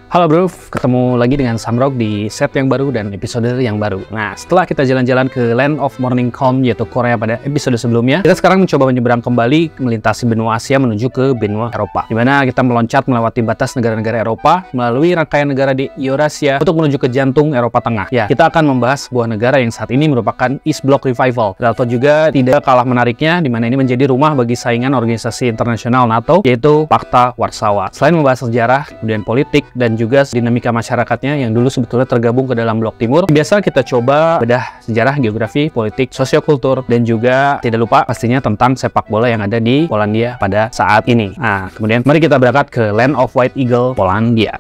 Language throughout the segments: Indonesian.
Halo bro, ketemu lagi dengan Samrock di set yang baru dan episode yang baru. Nah, setelah kita jalan-jalan ke Land of Morning Calm yaitu Korea pada episode sebelumnya, kita sekarang mencoba menyeberang kembali melintasi benua Asia menuju ke benua Eropa, di mana kita meloncat melewati batas negara-negara Eropa melalui rangkaian negara di Eurasia untuk menuju ke jantung Eropa Tengah. Ya, kita akan membahas sebuah negara yang saat ini merupakan East Bloc Revival, atau juga tidak kalah menariknya, di mana ini menjadi rumah bagi saingan organisasi internasional NATO, yaitu Pakta Warsawa. Selain membahas sejarah, kemudian politik, dan juga dinamika masyarakatnya yang dulu sebetulnya tergabung ke dalam blok timur, biasa kita coba bedah sejarah, geografi, politik, sosiokultur, dan juga tidak lupa pastinya tentang sepak bola yang ada di Polandia pada saat ini. Nah, kemudian mari kita berangkat ke Land of White Eagle, Polandia.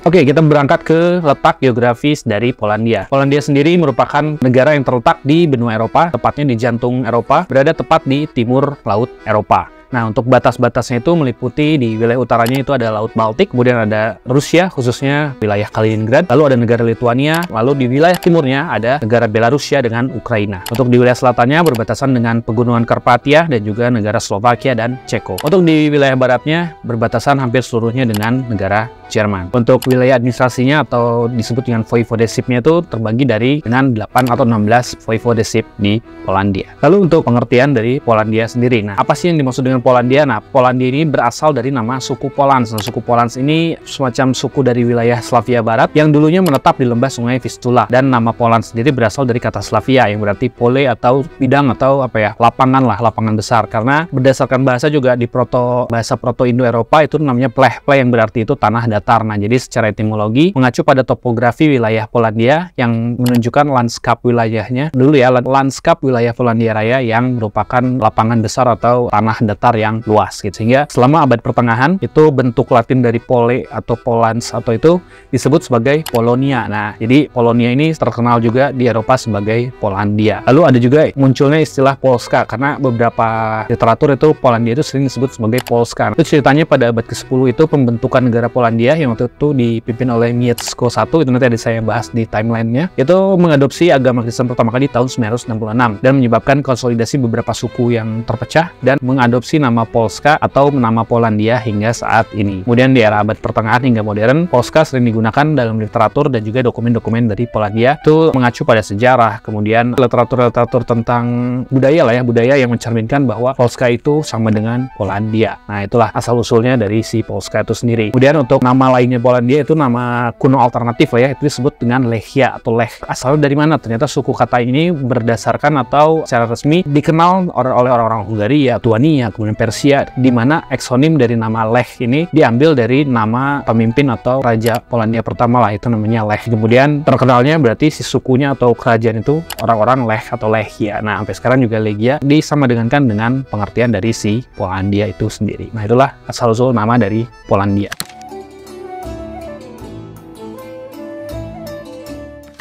Oke, kita berangkat ke letak geografis dari Polandia. Polandia sendiri merupakan negara yang terletak di benua Eropa, tepatnya di jantung Eropa, berada tepat di timur Laut Eropa. Nah, untuk batas-batasnya itu meliputi di wilayah utaranya itu ada Laut Baltik, kemudian ada Rusia, khususnya wilayah Kaliningrad, lalu ada negara Lituania, lalu di wilayah timurnya ada negara Belarusia dengan Ukraina. Untuk di wilayah selatannya berbatasan dengan pegunungan Karpatia dan juga negara Slovakia dan Ceko. Untuk di wilayah baratnya berbatasan hampir seluruhnya dengan negara Jerman. Untuk wilayah administrasinya atau disebut dengan voivodeshipnya itu terbagi dengan 8 atau 16 voivodeship di Polandia. Lalu untuk pengertian dari Polandia sendiri. Nah, apa sih yang dimaksud dengan Polandia? Nah, Polandia ini berasal dari nama suku Polans. Nah, suku Polans ini semacam suku dari wilayah Slavia Barat yang dulunya menetap di lembah sungai Vistula. Dan nama Polans sendiri berasal dari kata Slavia yang berarti pole atau bidang atau lapangan lah, lapangan besar. Karena berdasarkan bahasa juga di bahasa Proto-Indo-Eropa itu namanya pleh yang berarti itu tanah datar. Nah, jadi secara etimologi mengacu pada topografi wilayah Polandia yang menunjukkan lanskap wilayahnya. Dulu ya, lanskap wilayah Polandia Raya yang merupakan lapangan besar atau tanah datar yang luas gitu. Sehingga selama abad pertengahan itu bentuk Latin dari pole atau Polans atau itu disebut sebagai Polonia. Nah, jadi Polonia ini terkenal juga di Eropa sebagai Polandia. Lalu ada juga munculnya istilah Polska karena beberapa literatur itu Polandia itu sering disebut sebagai Polska. Itu ceritanya pada abad ke-10 itu pembentukan negara Polandia yang waktu itu dipimpin oleh Mieszko I, itu nanti ada saya bahas di timelinenya, itu mengadopsi agama Kristen pertama kali di tahun 966 dan menyebabkan konsolidasi beberapa suku yang terpecah dan mengadopsi nama Polska atau nama Polandia hingga saat ini. Kemudian di era abad pertengahan hingga modern, Polska sering digunakan dalam literatur dan juga dokumen-dokumen dari Polandia itu mengacu pada sejarah, kemudian literatur-literatur tentang budaya lah ya, budaya yang mencerminkan bahwa Polska itu sama dengan Polandia. Nah, itulah asal-usulnya dari si Polska itu sendiri. Kemudian untuk nama lainnya Polandia itu nama kuno alternatif lah ya, itu disebut dengan Lechia atau Lech. Asalnya dari mana? Ternyata suku kata ini berdasarkan atau secara resmi dikenal oleh orang-orang Hungaria, Tuania, kemudian Persia, di mana eksonim dari nama Lech ini diambil dari nama pemimpin atau raja Polandia pertama lah, itu namanya Lech. Kemudian terkenalnya berarti si sukunya atau kerajaan itu orang-orang Lech atau Lechia. Nah, sampai sekarang juga Legia disamadengankan dengan pengertian dari si Polandia itu sendiri. Nah, itulah asal-usul nama dari Polandia.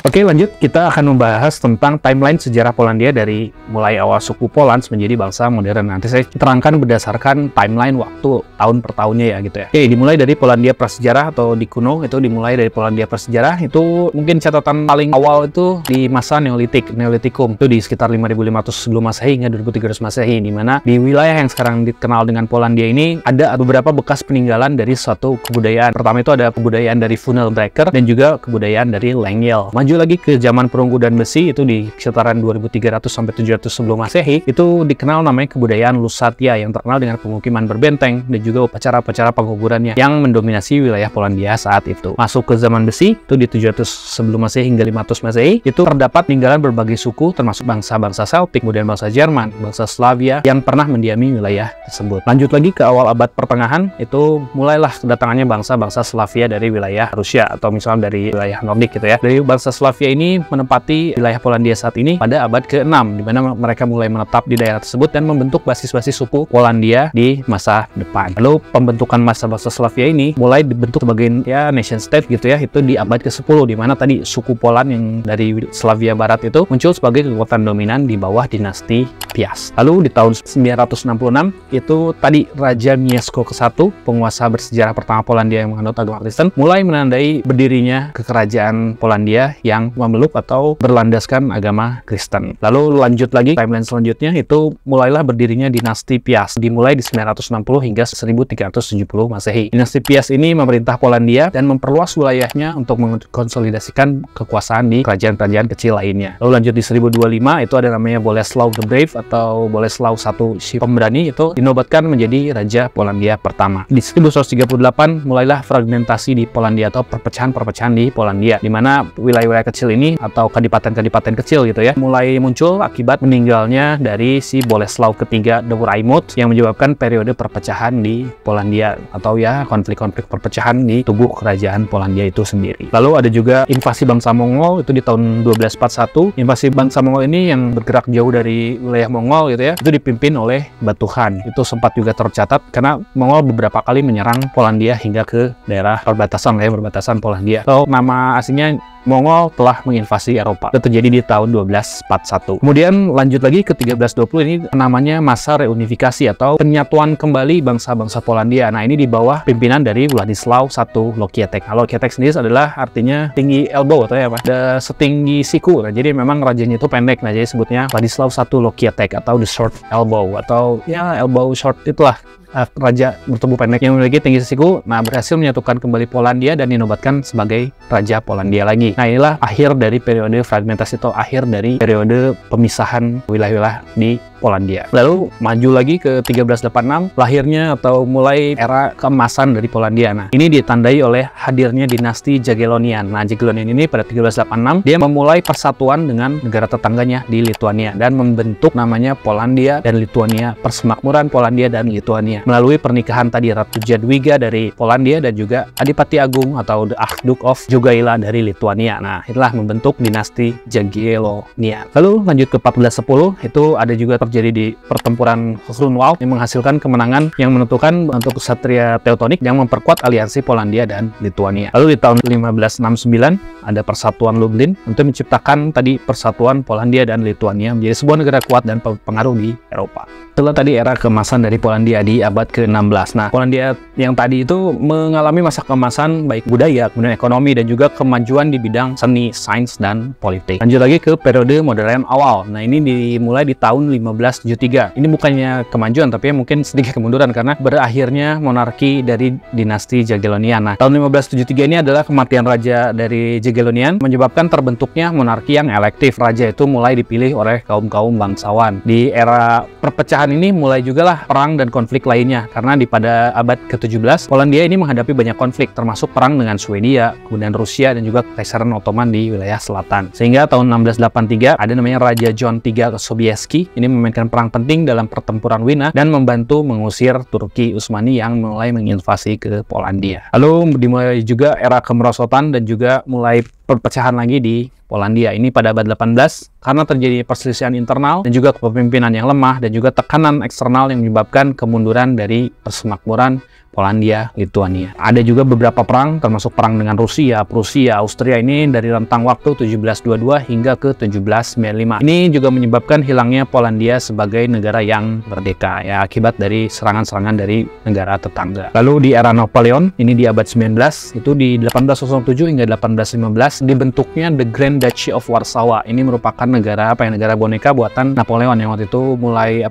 Oke, lanjut. Kita akan membahas tentang timeline sejarah Polandia dari mulai awal suku Polans menjadi bangsa modern. Nanti saya terangkan berdasarkan timeline waktu tahun per tahunnya ya gitu ya. Oke, dimulai dari Polandia prasejarah atau di kuno, itu dimulai dari Polandia prasejarah. Itu mungkin catatan paling awal itu di masa Neolitik, Neolitikum. Itu di sekitar 5500 sebelum Masehi hingga 2300 Masehi, di mana di wilayah yang sekarang dikenal dengan Polandia ini ada beberapa bekas peninggalan dari suatu kebudayaan. Pertama itu ada kebudayaan dari Funnel Breaker dan juga kebudayaan dari Lengyel. Maju lagi ke zaman perunggu dan besi, itu di sekitaran 2300 sampai 700 sebelum Masehi, itu dikenal namanya kebudayaan Lusatya yang terkenal dengan pemukiman berbenteng dan juga upacara-upacara penguburannya yang mendominasi wilayah Polandia saat itu. Masuk ke zaman besi, itu di 700 sebelum Masehi hingga 500 Masehi, itu terdapat peninggalan berbagai suku termasuk bangsa-bangsa Celtic, kemudian bangsa Jerman, bangsa Slavia yang pernah mendiami wilayah tersebut. Lanjut lagi ke awal abad pertengahan, itu mulailah kedatangannya bangsa-bangsa Slavia dari wilayah Rusia atau misalnya dari wilayah Nordik gitu ya. Dari bangsa Slavia ini menempati wilayah Polandia saat ini pada abad ke-6, di mana mereka mulai menetap di daerah tersebut dan membentuk basis-basis suku Polandia di masa depan. Lalu pembentukan bangsa Slavia ini mulai dibentuk sebagai ya nation state gitu ya, itu di abad ke-10, di mana tadi suku Poland yang dari Slavia Barat itu muncul sebagai kekuatan dominan di bawah dinasti Piast. Lalu di tahun 966 itu tadi Raja Mieszko ke-1, penguasa bersejarah pertama Polandia yang menganut agama Kristen, mulai menandai berdirinya kekerajaan Polandia yang memeluk atau berlandaskan agama Kristen. Lalu lanjut lagi timeline selanjutnya, itu mulailah berdirinya dinasti Piast, dimulai di 960 hingga 1370 Masehi. Dinasti Piast ini memerintah Polandia dan memperluas wilayahnya untuk mengkonsolidasikan kekuasaan di kerajaan-kerajaan kecil lainnya. Lalu lanjut di 1025 itu ada namanya Boleslaw the Brave atau Boleslaw I si pemberani, itu dinobatkan menjadi Raja Polandia pertama. Di 1138 mulailah fragmentasi di Polandia atau perpecahan-perpecahan di Polandia, di mana wilayah-wilayah kecil ini atau kadipaten-kadipaten kecil gitu ya mulai muncul akibat meninggalnya dari si Boleslaw ketiga the Wehrmacht yang menyebabkan periode perpecahan di Polandia atau ya konflik-konflik perpecahan di tubuh kerajaan Polandia itu sendiri. Lalu ada juga invasi bangsa Mongol itu di tahun 1241. Invasi bangsa Mongol ini yang bergerak jauh dari wilayah Mongol gitu ya, itu dipimpin oleh Batu Khan. Itu sempat juga tercatat karena Mongol beberapa kali menyerang Polandia hingga ke daerah perbatasan Polandia. So, nama aslinya Mongol telah menginvasi Eropa. Itu terjadi di tahun 1241. Kemudian lanjut lagi ke 1320, ini namanya masa reunifikasi atau penyatuan kembali bangsa-bangsa Polandia. Nah, ini di bawah pimpinan dari Władysław I Lokietek. Nah, Lokietek sendiri adalah artinya tinggi elbow atau ya apa? Setinggi siku. Nah, jadi memang rajanya itu pendek. Nah, jadi sebutnya Władysław I Lokietek atau the short elbow atau ya elbow short, itulah raja bertubuh pendek yang memiliki tinggi siku. Nah, berhasil menyatukan kembali Polandia dan dinobatkan sebagai Raja Polandia lagi. Nah, inilah akhir dari periode fragmentasi atau akhir dari periode pemisahan wilayah-wilayah di Polandia. Lalu maju lagi ke 1386, lahirnya atau mulai era keemasan dari Polandia. Nah, ini ditandai oleh hadirnya dinasti Jagiellonian. Nah, Jagiellonian ini pada 1386 dia memulai persatuan dengan negara tetangganya di Lithuania dan membentuk namanya Polandia dan Lithuania, Persemakmuran Polandia dan Lithuania, melalui pernikahan tadi Ratu Jadwiga dari Polandia dan juga Adipati Agung atau the Archduke of Jogaila dari Lithuania. Nah, itulah membentuk dinasti Jagiellonian. Lalu lanjut ke 1410, itu ada juga terjadi di pertempuran Grunwald yang menghasilkan kemenangan yang menentukan untuk Ksatria Teutonik yang memperkuat aliansi Polandia dan Lithuania. Lalu di tahun 1569 ada persatuan Lublin untuk menciptakan tadi persatuan Polandia dan Lithuania menjadi sebuah negara kuat dan pengaruh di Eropa. Setelah tadi era keemasan dari Polandia di abad ke-16. Nah, Polandia yang tadi itu mengalami masa keemasan baik budaya, kemudian ekonomi dan juga kemajuan di bidang seni, sains dan politik. Lanjut lagi ke periode modern awal. Nah, ini dimulai di tahun 1573. Ini bukannya kemajuan tapi mungkin sedikit kemunduran karena berakhirnya monarki dari dinasti Jagiellonian. Nah, tahun 1573 ini adalah kematian raja dari Jagiellonian menyebabkan terbentuknya monarki yang elektif. Raja itu mulai dipilih oleh kaum-kaum bangsawan. Di era perpecahan ini mulai juga lah perang dan konflik lainnya karena pada abad ke-17 Polandia ini menghadapi banyak konflik termasuk perang dengan Swedia, kemudian Rusia dan juga Kekaisaran Ottoman di wilayah selatan. Sehingga tahun 1683 ada namanya Raja John III Sobieski. Ini memainkan perang penting dalam pertempuran Wina dan membantu mengusir Turki Utsmani yang mulai menginvasi ke Polandia. Lalu dimulai juga era kemerosotan dan juga mulai perpecahan lagi di Polandia. Ini pada abad 18 karena terjadi perselisihan internal dan juga kepemimpinan yang lemah dan juga tekanan eksternal yang menyebabkan kemunduran dari persemakmuran Polandia, Lithuania. Ada juga beberapa perang, termasuk perang dengan Rusia, Prusia, Austria ini dari rentang waktu 1722 hingga ke 1795. Ini juga menyebabkan hilangnya Polandia sebagai negara yang merdeka, ya akibat dari serangan-serangan dari negara tetangga. Lalu di era Napoleon, ini di abad 19, itu di 1807 hingga 1815 dibentuknya The Grand Duchy of Warsaw. Ini merupakan negara negara boneka buatan Napoleon yang waktu itu mulai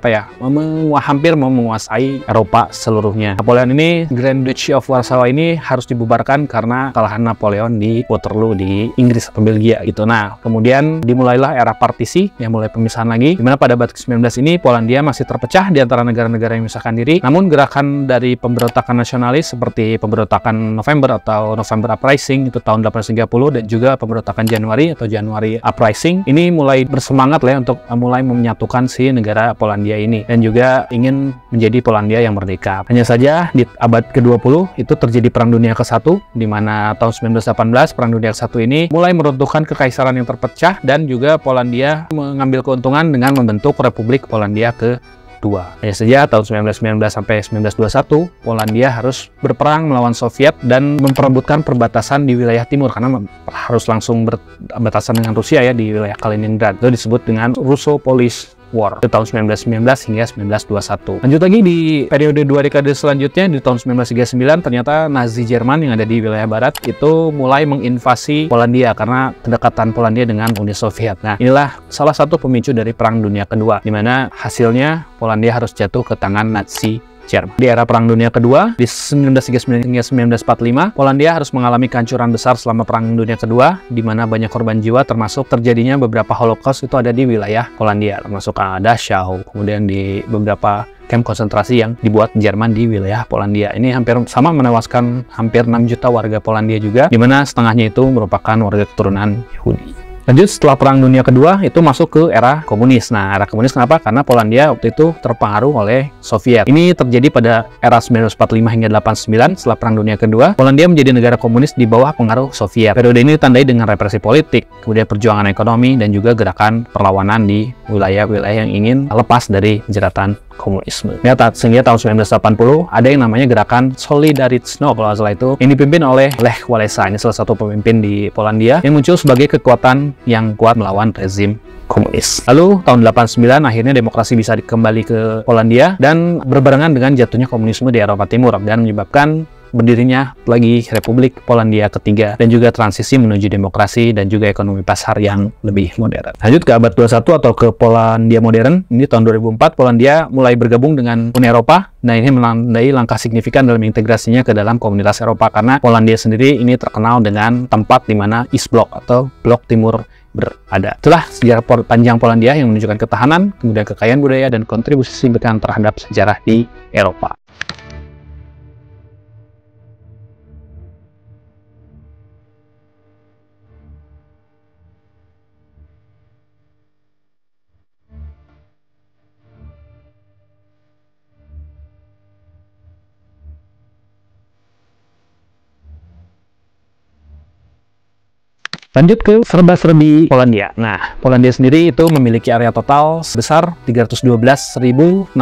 hampir mau menguasai Eropa seluruhnya. Napoleon ini ini Grand Duchy of Warsaw ini harus dibubarkan karena kekalahan Napoleon di Waterloo di Inggris atau Belgia gitu. Nah, kemudian dimulailah era partisi yang mulai pemisahan lagi, dimana pada abad ke-19 ini Polandia masih terpecah di antara negara-negara yang memisahkan diri. Namun gerakan dari pemberontakan nasionalis seperti pemberontakan November atau November Uprising itu tahun 1830 dan juga pemberontakan Januari atau Januari Uprising ini mulai bersemangat lah ya untuk mulai menyatukan si negara Polandia ini dan juga ingin menjadi Polandia yang merdeka. Hanya saja di abad ke-20 itu terjadi Perang Dunia ke-1 di mana tahun 1918 Perang Dunia ke-1 ini mulai meruntuhkan kekaisaran yang terpecah dan juga Polandia mengambil keuntungan dengan membentuk Republik Polandia ke-2. Hanya saja tahun 1919 sampai 1921 Polandia harus berperang melawan Soviet dan memperebutkan perbatasan di wilayah timur karena harus langsung berbatasan dengan Rusia ya di wilayah Kaliningrad. Itu disebut dengan Russo-Polish War di tahun 1919 hingga 1921. Lanjut lagi di periode 2 dekade selanjutnya di tahun 1939 ternyata Nazi Jerman yang ada di wilayah barat itu mulai menginvasi Polandia karena kedekatan Polandia dengan Uni Soviet. Nah, inilah salah satu pemicu dari Perang Dunia Kedua di mana hasilnya Polandia harus jatuh ke tangan Nazi Jerman. Di era Perang Dunia Kedua, di 1939 hingga 1945, Polandia harus mengalami kehancuran besar selama Perang Dunia Kedua, di mana banyak korban jiwa termasuk terjadinya beberapa Holocaust itu ada di wilayah Polandia, termasuk Dachau, kemudian di beberapa kamp konsentrasi yang dibuat Jerman di wilayah Polandia. Ini hampir sama menewaskan hampir 6 juta warga Polandia juga, di mana setengahnya itu merupakan warga keturunan Yahudi. Lanjut, setelah Perang Dunia Kedua itu masuk ke era komunis. Nah, era komunis kenapa? Karena Polandia waktu itu terpengaruh oleh Soviet. Ini terjadi pada era 1945 hingga 89 setelah Perang Dunia Kedua. Polandia menjadi negara komunis di bawah pengaruh Soviet. Periode ini ditandai dengan represi politik, kemudian perjuangan ekonomi, dan juga gerakan perlawanan di wilayah-wilayah yang ingin lepas dari jeratan komunisme. Sehingga tahun 1980 ada yang namanya gerakan Solidaritsno kalau salah itu yang dipimpin oleh Lech Walesa. Ini salah satu pemimpin di Polandia yang muncul sebagai kekuatan yang kuat melawan rezim komunis. Lalu tahun 89 akhirnya demokrasi bisa kembali ke Polandia dan berbarengan dengan jatuhnya komunisme di Eropa Timur dan menyebabkan berdirinya lagi Republik Polandia ketiga dan juga transisi menuju demokrasi dan juga ekonomi pasar yang lebih modern. Lanjut ke abad 21 atau ke Polandia modern. Ini tahun 2004 Polandia mulai bergabung dengan Uni Eropa. Nah, ini menandai langkah signifikan dalam integrasinya ke dalam komunitas Eropa karena Polandia sendiri ini terkenal dengan tempat di mana East Bloc atau Blok Timur berada. Itulah sejarah panjang Polandia yang menunjukkan ketahanan, kemudian kekayaan budaya dan kontribusi signifikan terhadap sejarah di Eropa. Lanjut ke serba-serbi Polandia. Nah, Polandia sendiri itu memiliki area total sebesar 312.696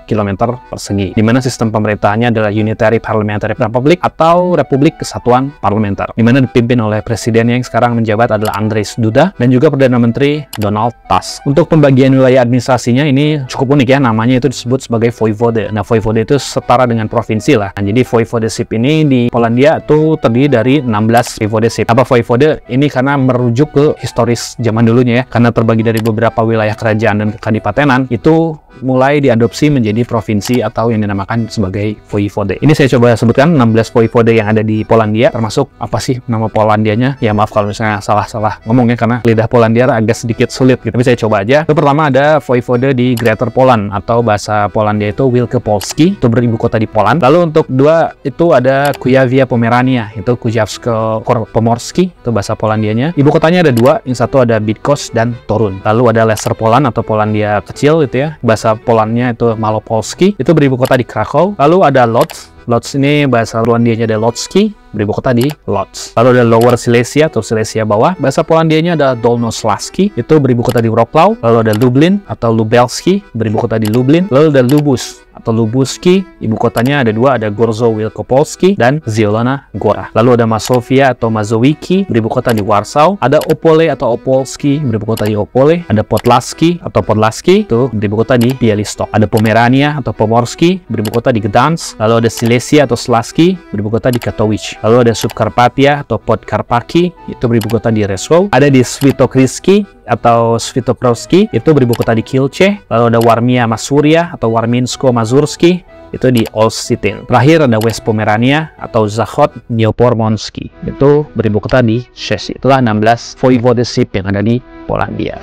km persegi, di mana sistem pemerintahannya adalah Unitary Parliamentary Republic atau Republik Kesatuan Parlementer, di mana dipimpin oleh presiden yang sekarang menjabat adalah Andrzej Duda dan juga Perdana Menteri Donald Tusk. Untuk pembagian wilayah administrasinya ini cukup unik ya, namanya itu disebut sebagai Voivode. Nah, Voivode itu setara dengan provinsi lah. Nah, jadi Voivodeship ini di Polandia itu terdiri dari 16 Voivodeship. Apa Voivode? Ini karena merujuk ke historis zaman dulunya ya, karena terbagi dari beberapa wilayah kerajaan dan kadipatenan itu mulai diadopsi menjadi provinsi atau yang dinamakan sebagai voivode. Ini saya coba sebutkan 16 voivode yang ada di Polandia, termasuk apa sih nama Polandianya? Ya maaf kalau misalnya salah-salah ngomongnya karena lidah Polandia agak sedikit sulit gitu. Tapi saya coba aja. Itu pertama ada voivode di Greater Poland atau bahasa Polandia itu Wielkopolski, itu beribu kota di Poland. Lalu untuk dua itu ada Kujawia Pomerania, itu Kujawsko-Pomorski, itu bahasa Polandianya. Ibu kotanya ada dua, yang satu ada Bydgoszcz dan Torun. Lalu ada Lesser Poland atau Polandia kecil itu ya, bahasa Polandnya itu Malopolski, itu beribu kota di Krakow. Lalu ada Lodz. Lodz ini bahasa Polandianya ada Lodz, beribu kota di Lodz. Lalu ada Lower Silesia atau Silesia bawah, bahasa Polandianya ada Dolnośląski, itu beribu kota di Wrocław. Lalu ada Lublin atau Lubelski, beribu kota di Lublin. Lalu ada Lubus atau Lubuski, ibu kotanya ada dua, ada Gorzo Wielkopolski dan Zielona Góra. Lalu ada Mazovia atau Mazowiecki, beribu kota di Warsaw. Ada Opole atau Opolski, beribu kota di Opole. Ada Podlaski atau Podlaski, itu beribu kota di Białystok. Ada Pomerania atau Pomorski, beribu kota di Gdansk. Lalu ada Silesia atau Śląski, beribu kota di Katowice. Lalu ada Subkarpatia atau Podkarpacki, itu beribu kota di Rzeszów. Ada di Świętokrzyski atau Świętokrzyski, itu beribu kota di Kielce. Lalu ada Warmia Masuria atau Warmińsko-Mazurski, itu di Olsztyn. Terakhir ada West Pomerania atau Zachod Niepomonski, itu beribu kota di Szczecin. Itulah 16 voivodeship yang ada di Polandia.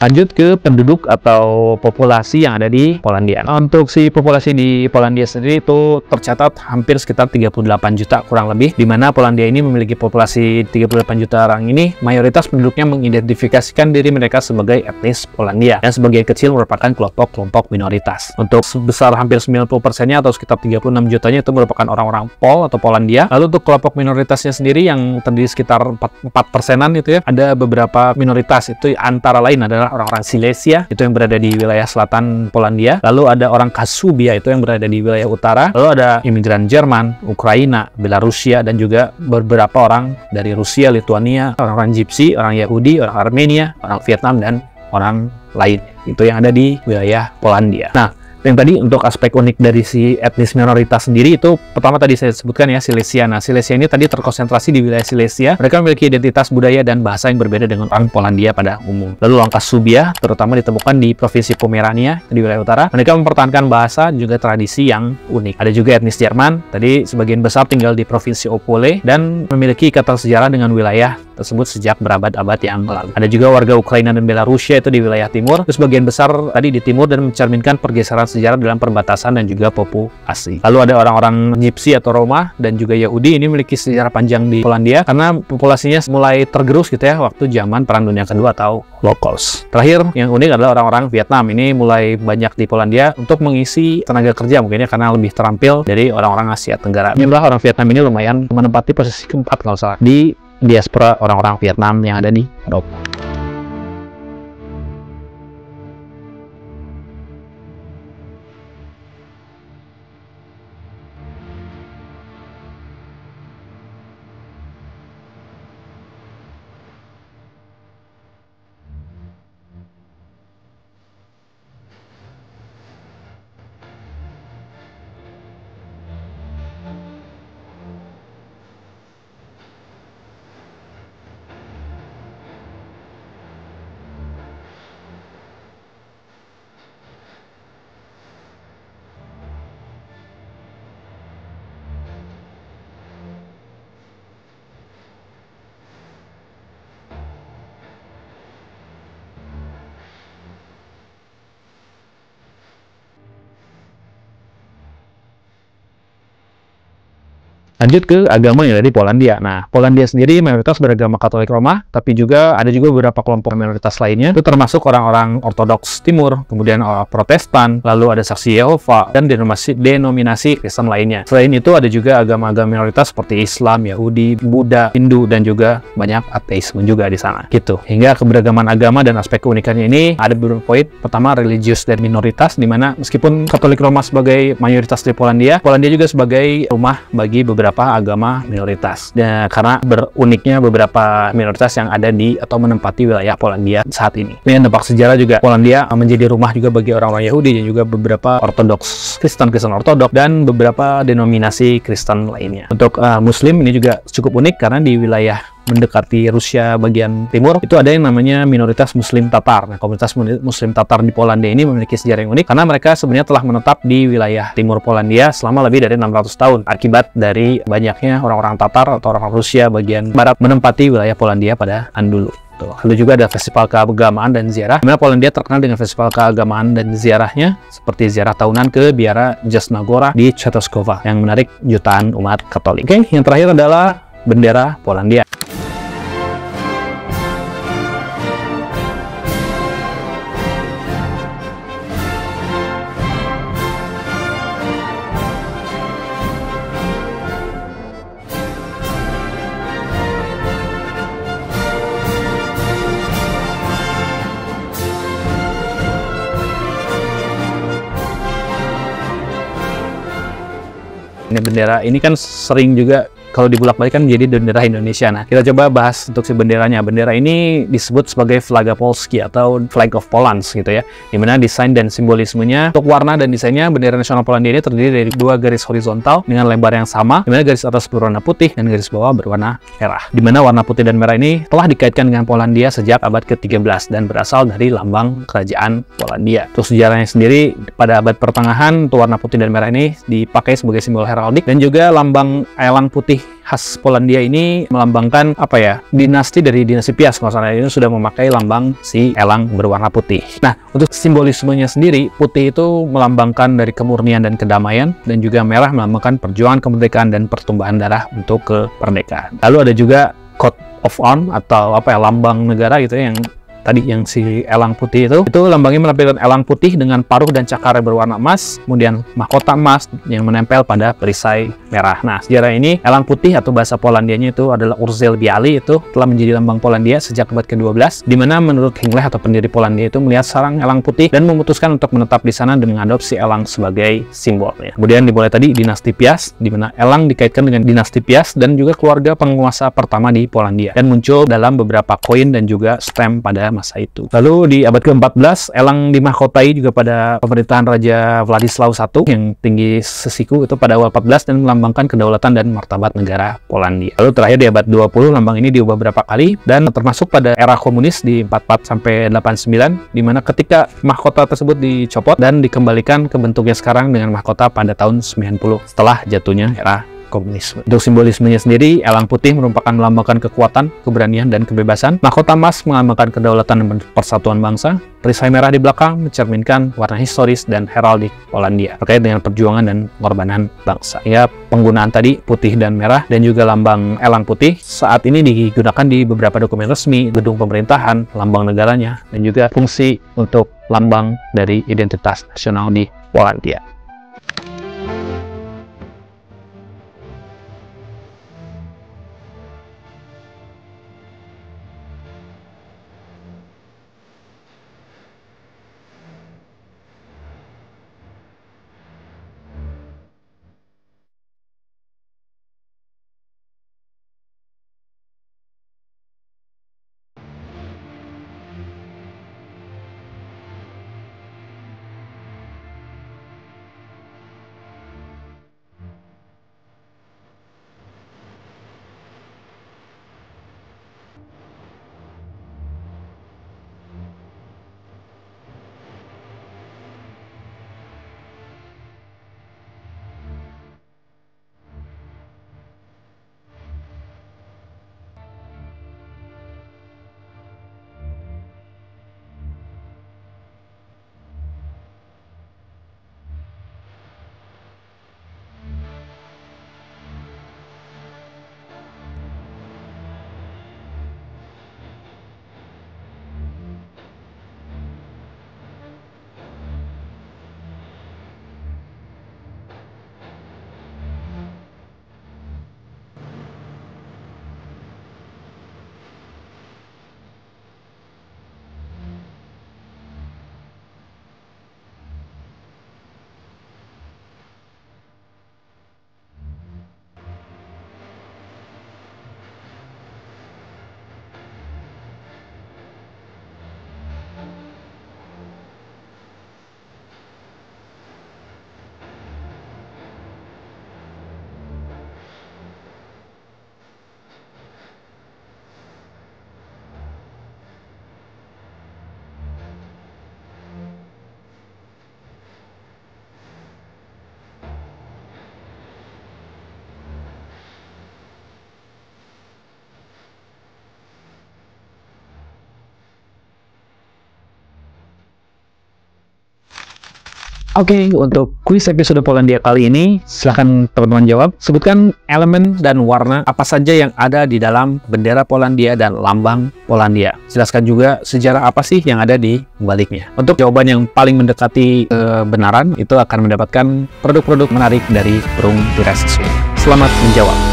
Lanjut ke penduduk atau populasi yang ada di Polandia. Untuk si populasi di Polandia sendiri itu tercatat hampir sekitar 38 juta kurang lebih, di mana Polandia ini memiliki populasi 38 juta orang ini, mayoritas penduduknya mengidentifikasikan diri mereka sebagai etnis Polandia, dan sebagian kecil merupakan kelompok-kelompok minoritas. Untuk sebesar hampir 90%-nya atau sekitar 36 jutanya itu merupakan orang-orang Pol atau Polandia. Lalu untuk kelompok minoritasnya sendiri yang terdiri sekitar 4%-an itu ya, ada beberapa minoritas, itu antara lain adalah orang-orang Silesia, itu yang berada di wilayah selatan Polandia. Lalu ada orang Kasubia, itu yang berada di wilayah utara. Lalu ada imigran Jerman, Ukraina, Belarusia, dan juga beberapa orang dari Rusia, Lituania, orang-orang Gypsy, orang Yahudi, orang Armenia, orang Vietnam, dan orang lain. Itu yang ada di wilayah Polandia. Nah, yang tadi untuk aspek unik dari si etnis minoritas sendiri itu pertama tadi saya sebutkan ya, Silesia. Nah, Silesia ini tadi terkonsentrasi di wilayah Silesia. Mereka memiliki identitas budaya dan bahasa yang berbeda dengan orang Polandia pada umum. Lalu orang Kasubia terutama ditemukan di provinsi Pomerania di wilayah utara. Mereka mempertahankan bahasa dan juga tradisi yang unik. Ada juga etnis Jerman, tadi sebagian besar tinggal di provinsi Opole dan memiliki ikatan sejarah dengan wilayah tersebut sejak berabad-abad yang lalu. Ada juga warga Ukraina dan Belarusia itu di wilayah timur. Terus sebagian besar tadi di timur dan mencerminkan pergeseran sejarah dalam perbatasan dan juga populasi. Lalu ada orang-orang Gypsy atau Roma dan juga Yahudi, ini memiliki sejarah panjang di Polandia karena populasinya mulai tergerus gitu ya waktu zaman Perang Dunia Kedua atau Holocaust. Terakhir yang unik adalah orang-orang Vietnam. Ini mulai banyak di Polandia untuk mengisi tenaga kerja mungkin ya, karena lebih terampil dari orang-orang Asia Tenggara. Jumlah orang Vietnam ini lumayan menempati posisi keempat kalau salah di diaspora orang-orang Vietnam yang ada di Eropa. Lanjut ke agama yang ada di Polandia. Nah, Polandia sendiri mayoritas beragama Katolik Roma, tapi ada juga beberapa kelompok minoritas lainnya. Itu termasuk orang-orang Ortodoks Timur, kemudian orang Protestan, lalu ada Saksi Yehova, dan denominasi Kristen lainnya. Selain itu, ada juga agama-agama minoritas seperti Islam, Yahudi, Buddha, Hindu, dan juga banyak ateisme juga di sana. Gitu. Hingga keberagaman agama dan aspek keunikannya ini ada beberapa poin. Pertama, religius dan minoritas, di mana meskipun Katolik Roma sebagai mayoritas di Polandia, Polandia juga sebagai rumah bagi beberapa agama minoritas. Dan karena beruniknya beberapa minoritas yang ada di atau menempati wilayah Polandia saat ini. Ini dampak sejarah juga. Polandia menjadi rumah juga bagi orang-orang Yahudi dan juga beberapa Ortodoks Kristen Ortodoks dan beberapa denominasi Kristen lainnya. Untuk Muslim ini juga cukup unik karena di wilayah mendekati Rusia bagian timur itu ada yang namanya minoritas Muslim Tatar. Nah, komunitas Muslim Tatar di Polandia ini memiliki sejarah yang unik karena mereka sebenarnya telah menetap di wilayah timur Polandia selama lebih dari 600 tahun akibat dari banyaknya orang-orang Tatar atau orang Rusia bagian barat menempati wilayah Polandia pada dulu. Lalu juga ada festival keagamaan dan ziarah, di mana Polandia terkenal dengan festival keagamaan dan ziarahnya seperti ziarah tahunan ke biara Jasna Gora di Częstochowa yang menarik jutaan umat Katolik. Oke, yang terakhir adalah bendera Polandia. Ini bendera ini kan sering juga kalau dibulak-balik kan jadi bendera Indonesia. Nah, kita coba bahas untuk si benderanya. Bendera ini disebut sebagai Flaga Polski atau Flag of Poland gitu ya. Dimana desain dan simbolismenya untuk warna dan desainnya bendera nasional Polandia ini terdiri dari 2 garis horizontal dengan lebar yang sama, dimana garis atas berwarna putih dan garis bawah berwarna merah. Dimana warna putih dan merah ini telah dikaitkan dengan Polandia sejak abad ke-13 dan berasal dari lambang kerajaan Polandia. Terus sejarahnya sendiri pada abad pertengahan, warna putih dan merah ini dipakai sebagai simbol heraldik dan juga lambang elang putih khas Polandia ini melambangkan apa ya, dinasti dari dinasti Piast. Kalau salah ini sudah memakai lambang si elang berwarna putih. Nah, untuk simbolismenya sendiri, putih itu melambangkan dari kemurnian dan kedamaian, dan juga merah melambangkan perjuangan kemerdekaan dan pertumbuhan darah untuk kemerdekaan. Lalu ada juga coat of arms atau apa ya, lambang negara gitu ya, yang tadi yang si elang putih itu lambangnya menampilkan elang putih dengan paruh dan cakar berwarna emas, kemudian mahkota emas yang menempel pada perisai merah. Nah, sejarah ini elang putih atau bahasa Polandianya itu adalah Urzel Bialy, itu telah menjadi lambang Polandia sejak abad ke-12, di mana menurut Hingley atau pendiri Polandia itu melihat sarang elang putih dan memutuskan untuk menetap di sana dan mengadopsi elang sebagai simbolnya. Kemudian dimulai tadi dinasti Piast, di mana elang dikaitkan dengan dinasti Piast dan juga keluarga penguasa pertama di Polandia, dan muncul dalam beberapa koin dan juga stamp pada masa itu. Lalu di abad ke-14, elang dimahkotai juga pada pemerintahan Raja Władysław I yang tinggi sesiku itu pada awal 14 dan melambangkan kedaulatan dan martabat negara Polandia. Lalu terakhir di abad 20, lambang ini diubah beberapa kali dan termasuk pada era komunis di 44 sampai 89, di mana ketika mahkota tersebut dicopot dan dikembalikan ke bentuknya sekarang dengan mahkota pada tahun 90 setelah jatuhnya era komunisme. Untuk simbolismenya sendiri, elang putih merupakan melambangkan kekuatan, keberanian, dan kebebasan. Mahkota emas melambangkan kedaulatan dan persatuan bangsa. Perisai merah di belakang mencerminkan warna historis dan heraldik Polandia terkait dengan perjuangan dan pengorbanan bangsa. Ya, penggunaan tadi putih dan merah dan juga lambang elang putih saat ini digunakan di beberapa dokumen resmi, gedung pemerintahan, lambang negaranya, dan juga fungsi untuk lambang dari identitas nasional di Polandia. Oke, untuk kuis episode Polandia kali ini, silahkan teman-teman jawab. Sebutkan elemen dan warna apa saja yang ada di dalam bendera Polandia dan lambang Polandia. Jelaskan juga sejarah apa sih yang ada di baliknya. Untuk jawaban yang paling mendekati kebenaran, itu akan mendapatkan produk-produk menarik dari Burung Tirai Sesuai. Selamat menjawab.